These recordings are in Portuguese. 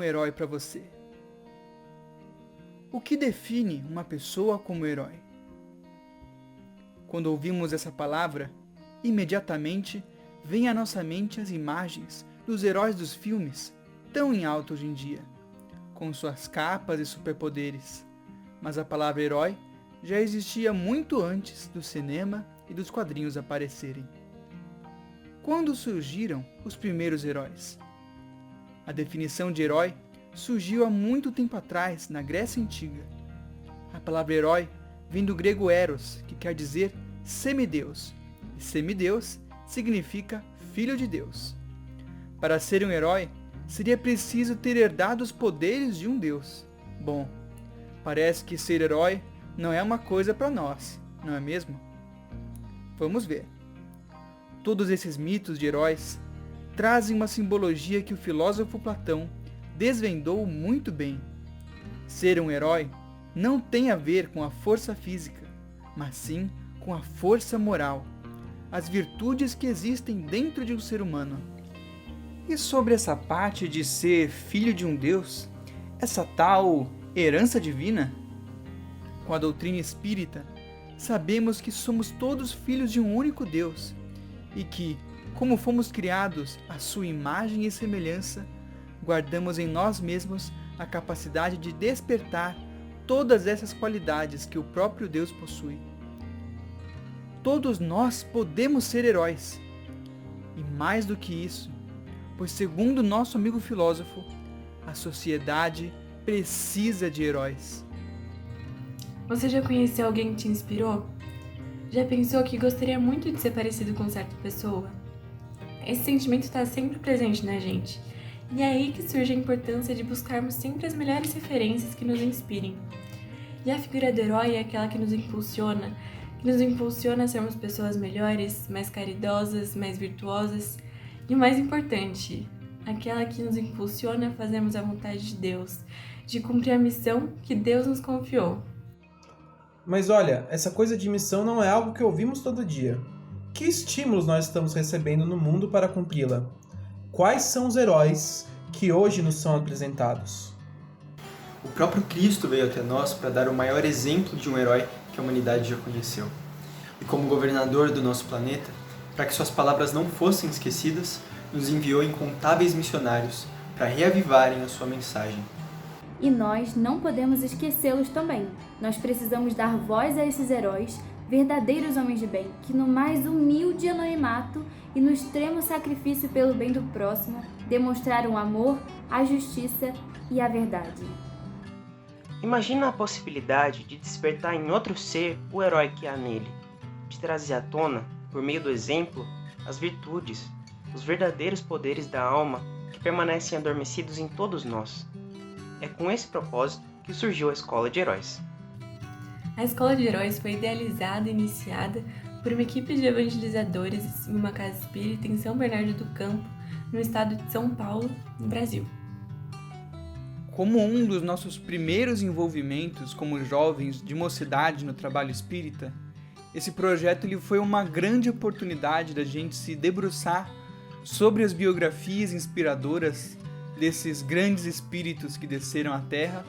um herói para você? O que define uma pessoa como herói? Quando ouvimos essa palavra, imediatamente vem à nossa mente as imagens dos heróis dos filmes, tão em alta hoje em dia, com suas capas e superpoderes. Mas a palavra herói já existia muito antes do cinema e dos quadrinhos aparecerem. Quando surgiram os primeiros heróis? A definição de herói surgiu há muito tempo atrás, na Grécia Antiga. A palavra herói vem do grego eros, que quer dizer semideus, e semideus significa filho de Deus. Para ser um herói, seria preciso ter herdado os poderes de um deus. Bom, parece que ser herói não é uma coisa para nós, não é mesmo? Vamos ver. Todos esses mitos de heróis trazem uma simbologia que o filósofo Platão desvendou muito bem. Ser um herói não tem a ver com a força física, mas sim com a força moral, as virtudes que existem dentro de um ser humano. E sobre essa parte de ser filho de um Deus, essa tal herança divina? Com a doutrina espírita, sabemos que somos todos filhos de um único Deus e que, como fomos criados à sua imagem e semelhança, guardamos em nós mesmos a capacidade de despertar todas essas qualidades que o próprio Deus possui. Todos nós podemos ser heróis. E mais do que isso, pois segundo nosso amigo filósofo, a sociedade precisa de heróis. Você já conheceu alguém que te inspirou? Já pensou que gostaria muito de ser parecido com certa pessoa? Esse sentimento está sempre presente na gente. E é aí que surge a importância de buscarmos sempre as melhores referências que nos inspirem. E a figura do herói é aquela que nos impulsiona a sermos pessoas melhores, mais caridosas, mais virtuosas. E o mais importante, aquela que nos impulsiona a fazermos a vontade de Deus, de cumprir a missão que Deus nos confiou. Mas olha, essa coisa de missão não é algo que ouvimos todo dia. Que estímulos nós estamos recebendo no mundo para cumpri-la? Quais são os heróis que hoje nos são apresentados? O próprio Cristo veio até nós para dar o maior exemplo de um herói que a humanidade já conheceu. E como governador do nosso planeta, para que suas palavras não fossem esquecidas, nos enviou incontáveis missionários para reavivarem a sua mensagem. E nós não podemos esquecê-los também. Nós precisamos dar voz a esses heróis, verdadeiros homens de bem, que no mais humilde anonimato e no extremo sacrifício pelo bem do próximo, demonstraram o amor, a justiça e a verdade. Imagina a possibilidade de despertar em outro ser o herói que há nele, de trazer à tona, por meio do exemplo, as virtudes, os verdadeiros poderes da alma que permanecem adormecidos em todos nós. É com esse propósito que surgiu a Escola de Heróis. A Escola de Heróis foi idealizada e iniciada por uma equipe de evangelizadores em uma casa espírita em São Bernardo do Campo, no estado de São Paulo, no Brasil. Como um dos nossos primeiros envolvimentos como jovens de mocidade no trabalho espírita, esse projeto ele foi uma grande oportunidade da gente se debruçar sobre as biografias inspiradoras desses grandes espíritos que desceram à Terra,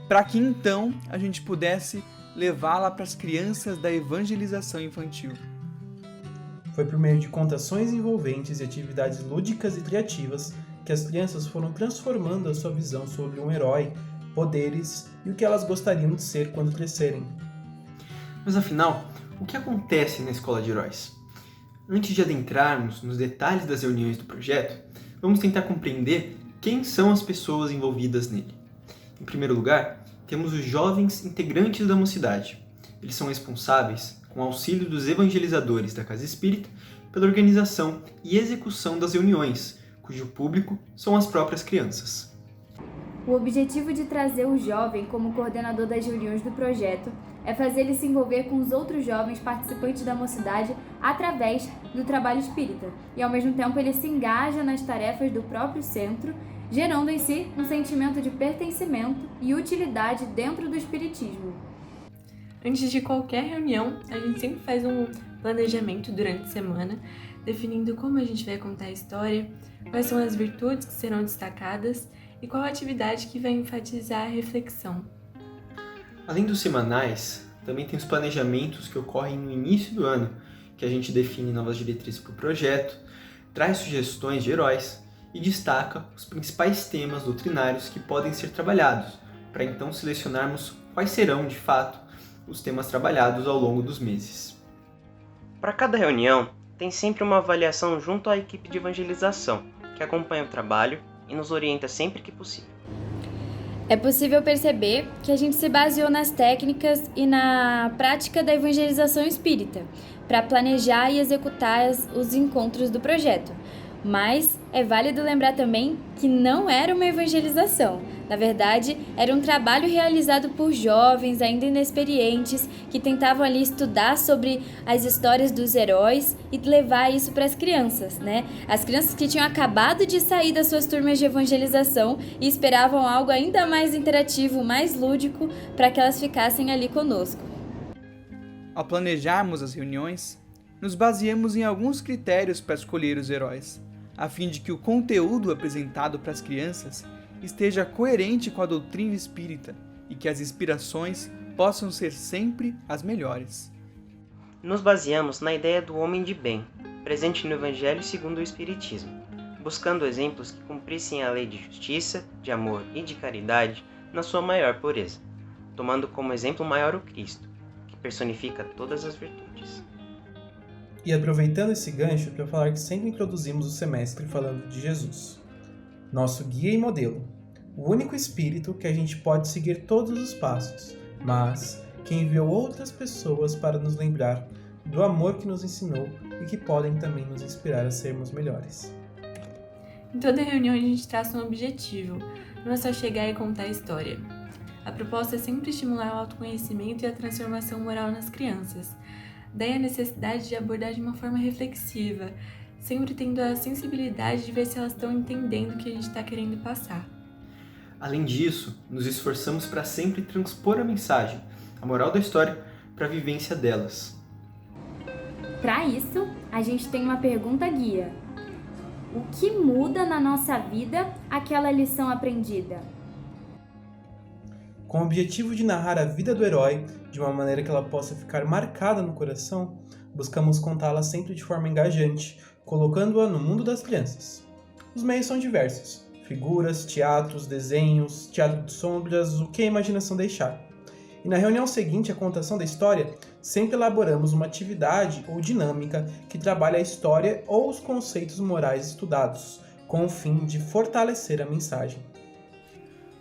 para que então a gente pudesse levá-la para as crianças da evangelização infantil. Foi por meio de contações envolventes e atividades lúdicas e criativas que as crianças foram transformando a sua visão sobre um herói, poderes e o que elas gostariam de ser quando crescerem. Mas afinal, o que acontece na Escola de Heróis? Antes de adentrarmos nos detalhes das reuniões do projeto, vamos tentar compreender quem são as pessoas envolvidas nele. Em primeiro lugar, temos os jovens integrantes da mocidade. Eles são responsáveis, com o auxílio dos evangelizadores da Casa Espírita, pela organização e execução das reuniões, cujo público são as próprias crianças. O objetivo de trazer o jovem como coordenador das reuniões do projeto é fazer ele se envolver com os outros jovens participantes da mocidade através do trabalho espírita, e ao mesmo tempo ele se engaja nas tarefas do próprio centro, gerando em si um sentimento de pertencimento e utilidade dentro do espiritismo. Antes de qualquer reunião, a gente sempre faz um planejamento durante a semana, definindo como a gente vai contar a história, quais são as virtudes que serão destacadas e qual atividade que vai enfatizar a reflexão. Além dos semanais, também tem os planejamentos que ocorrem no início do ano, que a gente define novas diretrizes para o projeto, traz sugestões de heróis e destaca os principais temas doutrinários que podem ser trabalhados, para então selecionarmos quais serão, de fato, os temas trabalhados ao longo dos meses. Para cada reunião, tem sempre uma avaliação junto à equipe de evangelização, que acompanha o trabalho e nos orienta sempre que possível. É possível perceber que a gente se baseou nas técnicas e na prática da evangelização espírita para planejar e executar os encontros do projeto. Mas é válido lembrar também que não era uma evangelização. Na verdade, era um trabalho realizado por jovens ainda inexperientes que tentavam ali estudar sobre as histórias dos heróis e levar isso para as crianças, né? As crianças que tinham acabado de sair das suas turmas de evangelização e esperavam algo ainda mais interativo, mais lúdico, para que elas ficassem ali conosco. Ao planejarmos as reuniões, nos baseamos em alguns critérios para escolher os heróis, a fim de que o conteúdo apresentado para as crianças esteja coerente com a doutrina espírita e que as inspirações possam ser sempre as melhores. Nos baseamos na ideia do homem de bem, presente no Evangelho segundo o Espiritismo, buscando exemplos que cumprissem a lei de justiça, de amor e de caridade na sua maior pureza, tomando como exemplo maior o Cristo, que personifica todas as virtudes. E aproveitando esse gancho para falar que sempre introduzimos o semestre falando de Jesus, nosso guia e modelo, o único espírito que a gente pode seguir todos os passos, mas que enviou outras pessoas para nos lembrar do amor que nos ensinou e que podem também nos inspirar a sermos melhores. Em toda reunião a gente traça um objetivo, não é só chegar e contar a história. A proposta é sempre estimular o autoconhecimento e a transformação moral nas crianças. Daí a necessidade de abordar de uma forma reflexiva, sempre tendo a sensibilidade de ver se elas estão entendendo o que a gente está querendo passar. Além disso, nos esforçamos para sempre transpor a mensagem, a moral da história, para a vivência delas. Para isso, a gente tem uma pergunta guia. O que muda na nossa vida aquela lição aprendida? Com o objetivo de narrar a vida do herói de uma maneira que ela possa ficar marcada no coração, buscamos contá-la sempre de forma engajante, colocando-a no mundo das crianças. Os meios são diversos: figuras, teatros, desenhos, teatro de sombras, o que a imaginação deixar. E na reunião seguinte à contação da história, sempre elaboramos uma atividade ou dinâmica que trabalha a história ou os conceitos morais estudados, com o fim de fortalecer a mensagem.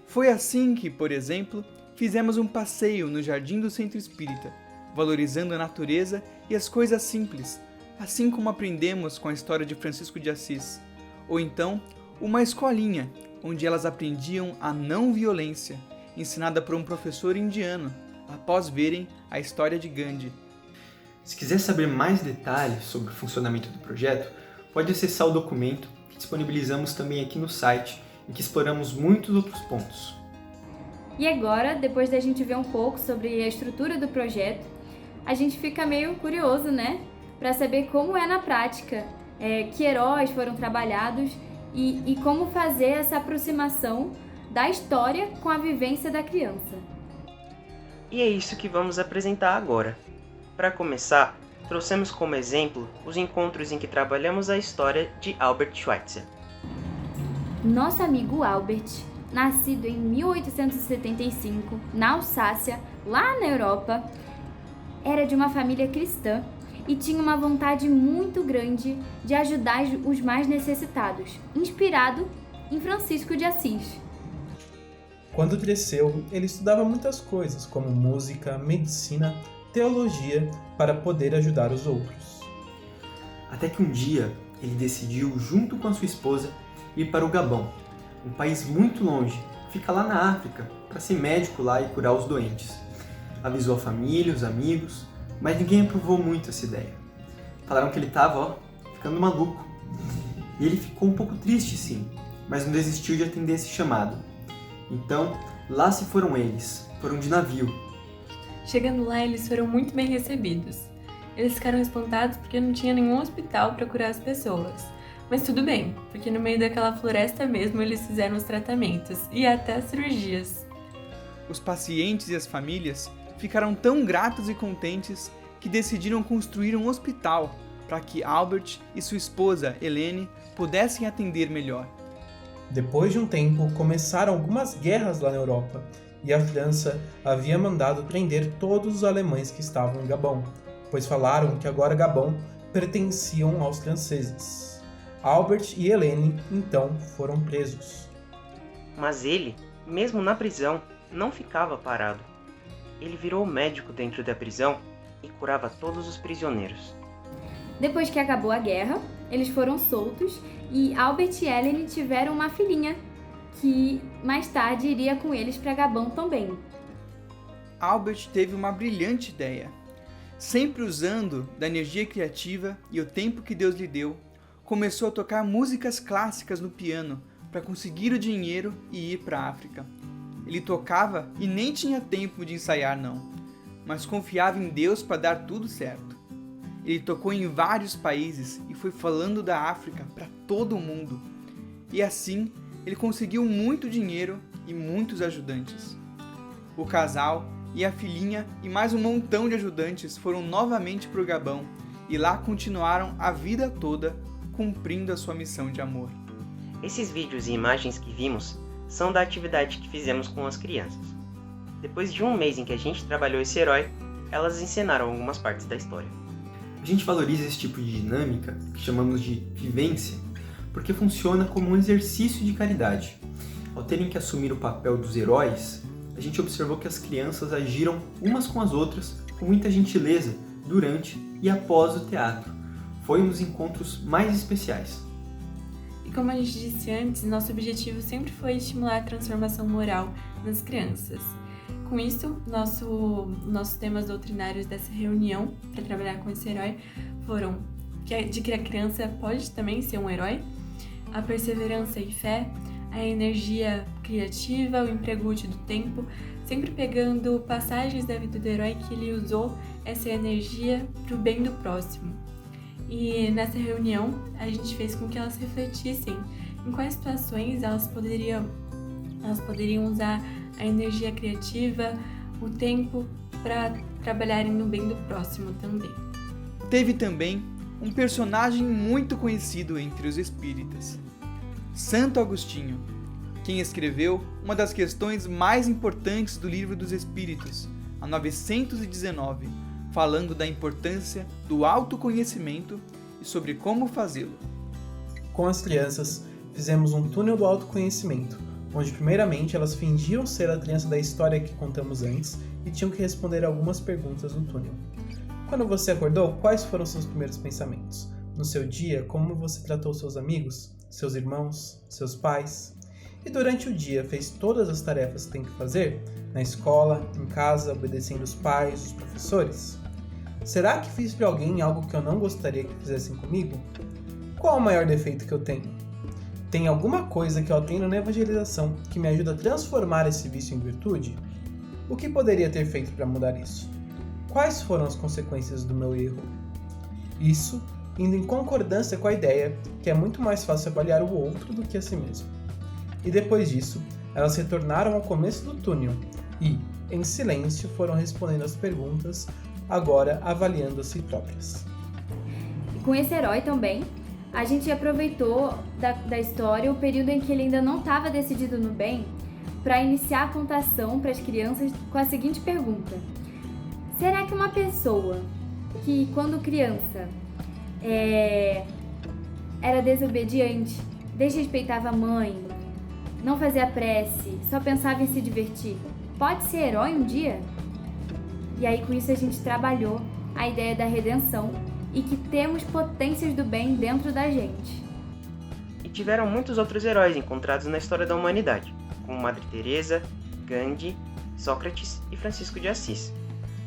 Foi assim que, por exemplo, fizemos um passeio no Jardim do Centro Espírita, valorizando a natureza e as coisas simples, assim como aprendemos com a história de Francisco de Assis. Ou então, uma escolinha, onde elas aprendiam a não violência, ensinada por um professor indiano, após verem a história de Gandhi. Se quiser saber mais detalhes sobre o funcionamento do projeto, pode acessar o documento que disponibilizamos também aqui no site, em que exploramos muitos outros pontos. E agora, depois da gente ver um pouco sobre a estrutura do projeto, a gente fica meio curioso, né? Para saber como é na prática, que heróis foram trabalhados e como fazer essa aproximação da história com a vivência da criança. E é isso que vamos apresentar agora. Para começar, trouxemos como exemplo os encontros em que trabalhamos a história de Albert Schweitzer. Nosso amigo Albert, nascido em 1875, na Alsácia, lá na Europa, era de uma família cristã e tinha uma vontade muito grande de ajudar os mais necessitados, inspirado em Francisco de Assis. Quando cresceu, ele estudava muitas coisas, como música, medicina, teologia, para poder ajudar os outros. Até que um dia, ele decidiu, junto com a sua esposa, ir para o Gabão, um país muito longe, fica lá na África, para ser médico lá e curar os doentes. Avisou a família, os amigos, mas ninguém aprovou muito essa ideia. Falaram que ele estava, ficando maluco. E ele ficou um pouco triste, sim, mas não desistiu de atender esse chamado. Então, lá se foram eles, foram de navio. Chegando lá, eles foram muito bem recebidos. Eles ficaram espantados porque não tinha nenhum hospital para curar as pessoas. Mas tudo bem, porque no meio daquela floresta mesmo eles fizeram os tratamentos e até as cirurgias. Os pacientes e as famílias ficaram tão gratos e contentes que decidiram construir um hospital para que Albert e sua esposa, Helene, pudessem atender melhor. Depois de um tempo, começaram algumas guerras lá na Europa, e a França havia mandado prender todos os alemães que estavam em Gabão, pois falaram que agora Gabão pertenciam aos franceses. Albert e Helene, então, foram presos. Mas ele, mesmo na prisão, não ficava parado. Ele virou médico dentro da prisão e curava todos os prisioneiros. Depois que acabou a guerra, eles foram soltos e Albert e Helene tiveram uma filhinha, que mais tarde iria com eles para Gabão também. Albert teve uma brilhante ideia. Sempre usando da energia criativa e o tempo que Deus lhe deu, começou a tocar músicas clássicas no piano para conseguir o dinheiro e ir para a África. Ele tocava e nem tinha tempo de ensaiar não, mas confiava em Deus para dar tudo certo. Ele tocou em vários países e foi falando da África para todo mundo. E assim, ele conseguiu muito dinheiro e muitos ajudantes. O casal e a filhinha e mais um montão de ajudantes foram novamente para o Gabão e lá continuaram a vida toda cumprindo a sua missão de amor. Esses vídeos e imagens que vimos são da atividade que fizemos com as crianças. Depois de um mês em que a gente trabalhou esse herói, elas encenaram algumas partes da história. A gente valoriza esse tipo de dinâmica, que chamamos de vivência, porque funciona como um exercício de caridade. Ao terem que assumir o papel dos heróis, a gente observou que as crianças agiram umas com as outras com muita gentileza durante e após o teatro. Foi um dos encontros mais especiais. E como a gente disse antes, nosso objetivo sempre foi estimular a transformação moral nas crianças. Com isso, nossos temas doutrinários dessa reunião para trabalhar com esse herói foram de que a criança pode também ser um herói, a perseverança e fé, a energia criativa, o emprego útil do tempo, sempre pegando passagens da vida do herói que ele usou essa energia para o bem do próximo. E nessa reunião, a gente fez com que elas refletissem em quais situações elas poderiam usar a energia criativa, o tempo, para trabalharem no bem do próximo também. Teve também um personagem muito conhecido entre os espíritas, Santo Agostinho, quem escreveu uma das questões mais importantes do Livro dos Espíritos, a 919, falando da importância do autoconhecimento e sobre como fazê-lo. Com as crianças, fizemos um túnel do autoconhecimento, onde primeiramente elas fingiam ser a criança da história que contamos antes e tinham que responder algumas perguntas no túnel. Quando você acordou, quais foram seus primeiros pensamentos? No seu dia, como você tratou seus amigos, seus irmãos, seus pais? E durante o dia, fez todas as tarefas que tem que fazer? Na escola, em casa, obedecendo os pais, os professores? Será que fiz para alguém algo que eu não gostaria que fizessem comigo? Qual o maior defeito que eu tenho? Tem alguma coisa que eu atendo na evangelização que me ajuda a transformar esse vício em virtude? O que poderia ter feito para mudar isso? Quais foram as consequências do meu erro? Isso indo em concordância com a ideia que é muito mais fácil avaliar o outro do que a si mesmo. E depois disso, elas retornaram ao começo do túnel e, em silêncio, foram respondendo as perguntas, agora avaliando a si próprias. E com esse herói também, a gente aproveitou da história o período em que ele ainda não estava decidido no bem para iniciar a contação para as crianças com a seguinte pergunta: será que uma pessoa que, quando criança, era desobediente, desrespeitava a mãe, não fazia prece, só pensava em se divertir, pode ser herói um dia? E aí com isso a gente trabalhou a ideia da redenção e que temos potências do bem dentro da gente. E tiveram muitos outros heróis encontrados na história da humanidade, como Madre Teresa, Gandhi, Sócrates e Francisco de Assis.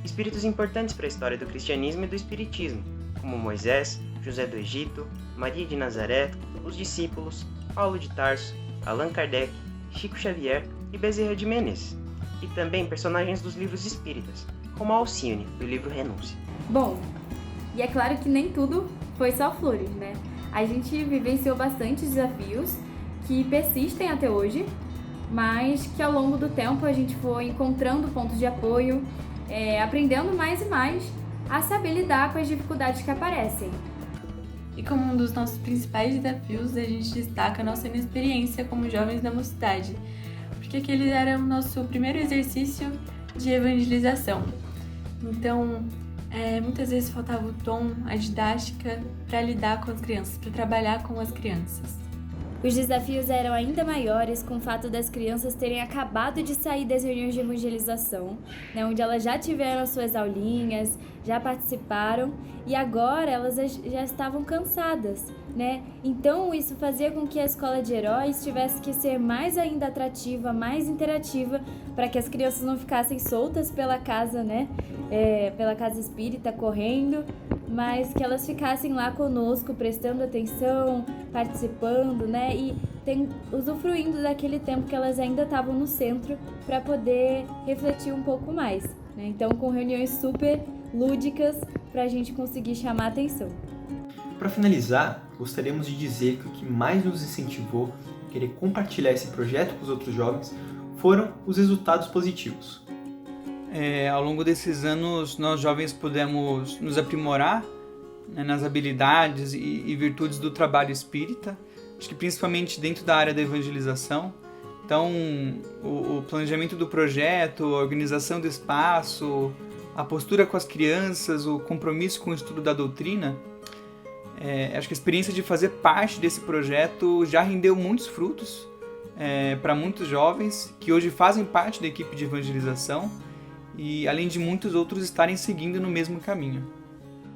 Espíritos importantes para a história do cristianismo e do espiritismo, como Moisés, José do Egito, Maria de Nazaré, os discípulos, Paulo de Tarso, Allan Kardec, Chico Xavier e Bezerra de Menezes. E também personagens dos livros espíritas, como Alcione, do livro Renúncia. Bom, e é claro que nem tudo foi só flores, né? a gente vivenciou bastante desafios que persistem até hoje, mas que ao longo do tempo a gente foi encontrando pontos de apoio, aprendendo mais e mais a saber lidar com as dificuldades que aparecem. E como um dos nossos principais desafios, a gente destaca a nossa inexperiência como jovens da mocidade, porque aquele era o nosso primeiro exercício de evangelização. Então, muitas vezes faltava o tom, a didática para lidar com as crianças, para trabalhar com as crianças. Os desafios eram ainda maiores com o fato das crianças terem acabado de sair das reuniões de evangelização, né, onde elas já tiveram as suas aulinhas, já participaram e agora elas já estavam cansadas, né? Então isso fazia com que a escola de heróis tivesse que ser mais ainda atrativa, mais interativa, para que as crianças não ficassem soltas pela casa, né? Pela casa espírita, correndo, mas que elas ficassem lá conosco, prestando atenção, participando, né? E usufruindo daquele tempo que elas ainda estavam no centro para poder refletir um pouco mais, né? Então, com reuniões super lúdicas para a gente conseguir chamar a atenção. Para finalizar, gostaríamos de dizer que o que mais nos incentivou a querer compartilhar esse projeto com os outros jovens foram os resultados positivos. Ao longo desses anos, nós jovens pudemos nos aprimorar, né, nas habilidades e virtudes do trabalho espírita, acho que principalmente dentro da área da evangelização. Então, o planejamento do projeto, a organização do espaço, a postura com as crianças, o compromisso com o estudo da doutrina, acho que a experiência de fazer parte desse projeto já rendeu muitos frutos para muitos jovens que hoje fazem parte da equipe de evangelização e, além de muitos outros estarem seguindo no mesmo caminho.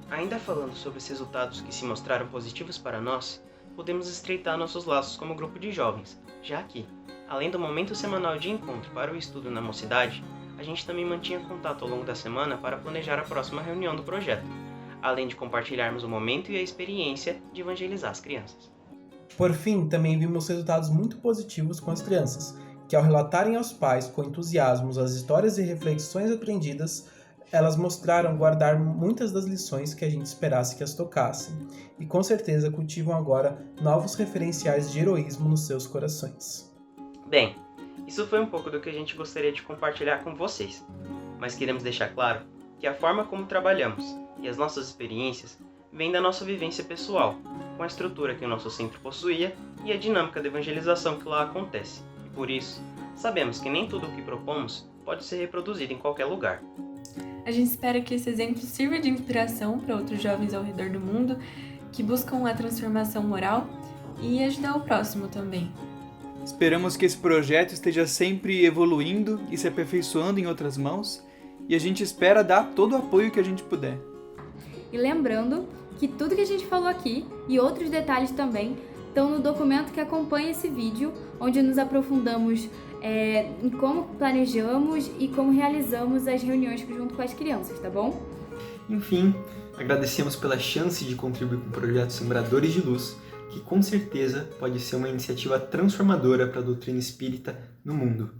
Ainda falando sobre os resultados que se mostraram positivos para nós, podemos estreitar nossos laços como grupo de jovens, já que, além do momento semanal de encontro para o estudo na mocidade, a gente também mantinha contato ao longo da semana para planejar a próxima reunião do projeto, além de compartilharmos o momento e a experiência de evangelizar as crianças. Por fim, também vimos resultados muito positivos com as crianças, que ao relatarem aos pais com entusiasmo as histórias e reflexões aprendidas, elas mostraram guardar muitas das lições que a gente esperasse que as tocassem, e com certeza cultivam agora novos referenciais de heroísmo nos seus corações. Bem, isso foi um pouco do que a gente gostaria de compartilhar com vocês, mas queremos deixar claro que a forma como trabalhamos e as nossas experiências vêm da nossa vivência pessoal, com a estrutura que o nosso centro possuía e a dinâmica da evangelização que lá acontece. E por isso, sabemos que nem tudo o que propomos pode ser reproduzido em qualquer lugar. A gente espera que esse exemplo sirva de inspiração para outros jovens ao redor do mundo que buscam a transformação moral e ajudar o próximo também. Esperamos que esse projeto esteja sempre evoluindo e se aperfeiçoando em outras mãos, e a gente espera dar todo o apoio que a gente puder. E lembrando que tudo que a gente falou aqui e outros detalhes também estão no documento que acompanha esse vídeo, onde nos aprofundamos em como planejamos e como realizamos as reuniões junto com as crianças, tá bom? Enfim, agradecemos pela chance de contribuir com o projeto Sembradores de Luz, que com certeza pode ser uma iniciativa transformadora para a doutrina espírita no mundo.